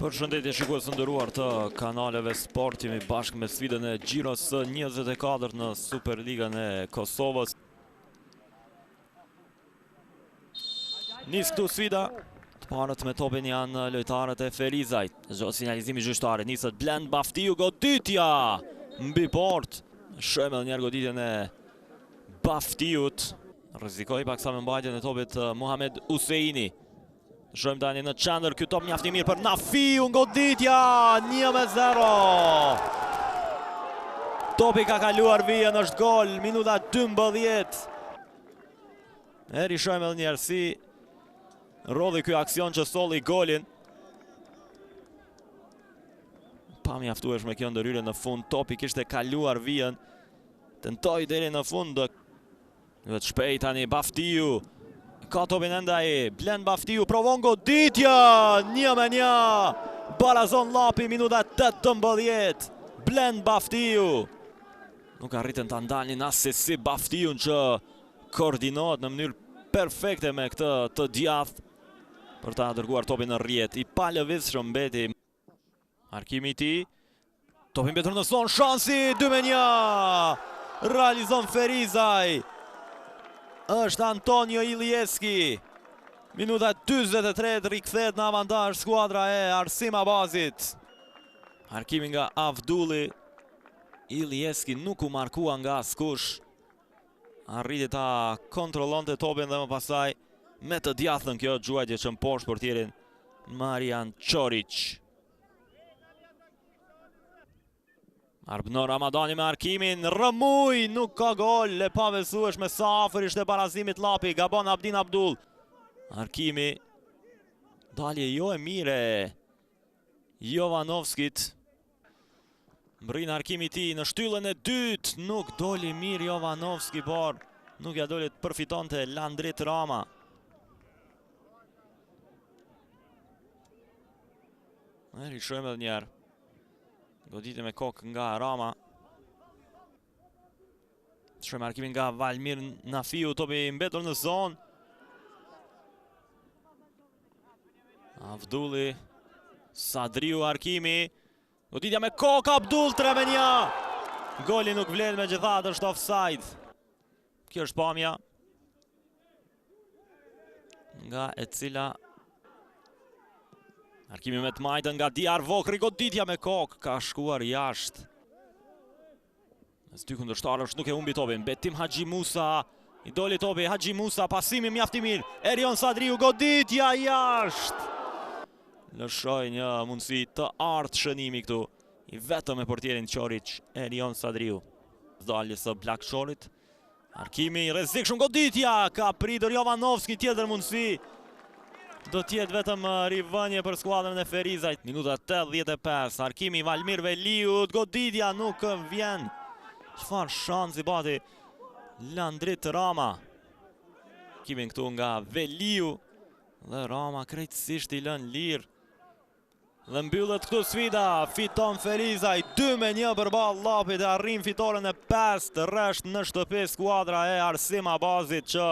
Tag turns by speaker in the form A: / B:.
A: Përshëndetje shikues të nderuar të kanaleve sport, jemi bashkë me sfidën e Gjiros 24 në Superligën e Kosovës. Nis këtu sfida, të parët me topin janë lojtarët e Ferizajt. Sinjalizimi gjyqtare, nisët Blend Baftiu, goditja mbi port. Shemëll njerë goditjen e Baftiut. Rrezikoi paksa me mbajtjen e topit Muhamed Useini. Shojmë tani në qendër, ky top mjaft i mirë për Nafiu, goditja 1-0. Topi ka kaluar vijën, është gol, minuta 12. Eri shojmë edhe njerë si rodhi ky aksion që solli golin. Pa mjaftueshme kjo ndërhyrje në fund, topi kishte kaluar vijën. Tentoi deri në fund, vetë shpejt tani Baftiu. Ka topin endaj, Blend Baftiu provon goditja 1-1. Balazon Llapi, minuta 18. Blend Baftiu. Nuk arritën të ndalnin as si Baftiun që koordinohet në mënyrë perfekte me këtë të djathtë për ta dërguar topin në rrjet. I pa lëvizshëm mbeti Arkimi i tij. Topi mbetur në son, shansi 2-1. Realizon Ferizaj. Është Antonio Ilieski. Minuta 43, rikthehet në avantazh skuadra e Arsim Abazit. Arkimi nga Avdulli. Ilieski nuk u markua nga askush. Arriti ta kontrollonte topin dhe më pasaj me të djathtën kjo gjuajtje që mposhtë portierin Marian Çorić. Arbnor Ramadani me Arkimin, rëmuj, nuk ka gol, e pabesueshme sa afër ishte barazimit Llapi, gabon Abdin Abdull. Arkimi, dalje jo e mire Jovanovskit. Mbrin Arkimi i tij në shtyllën e dytë, nuk doli mirë Jovanovski, por nuk ja doli të përfitonte Landrit Rama. Rishojmë edhe njerë. Goditje me kokë nga Rama. Shojmë Arkimin nga Valmir Nafiu, topi mbetur në zonë. Avdulli, Sadriu, Arkimi. Goditja me kokë, Abdull 3-1. Goli nuk vlen me gjithatë, është offside. Kjo është pamja nga e cila Arkimi me të majtën nga Diar Vokri, goditja me kokë, ka shkuar jashtë. Mes dy kundërshtarësh nuk e humbi topin, Betim Haxhi Musa, i doli topi, Haxhi Musa, pasimi mjaft i mirë, Erion Sadriu, goditja jashtë. Lëshoj një mundësi të artë shënimi këtu, i vetëm e portierin Çorić, Erion Sadriu. Zdaljes së Blakçorit, Arkimi, rrezikshëm, goditja, ka pritur Jovanovski, tjetër mundësi. Do tjetë vetëm rivënje për skuadrën e Ferizajt. Minuta 85, Arkimi, Valmir Veliut, goditja nuk vjen. Çfarë shansi bati Landrit Rama. Arkimi këtu nga Veliu. Dhe Rama krejtësisht i lën lirë. Dhe mbyllet këtu sfida, fiton Ferizaj 2-1 përballë Llapit, arrin fitoren e 5 rresht në shtëpi skuadra e Arsim Abazit që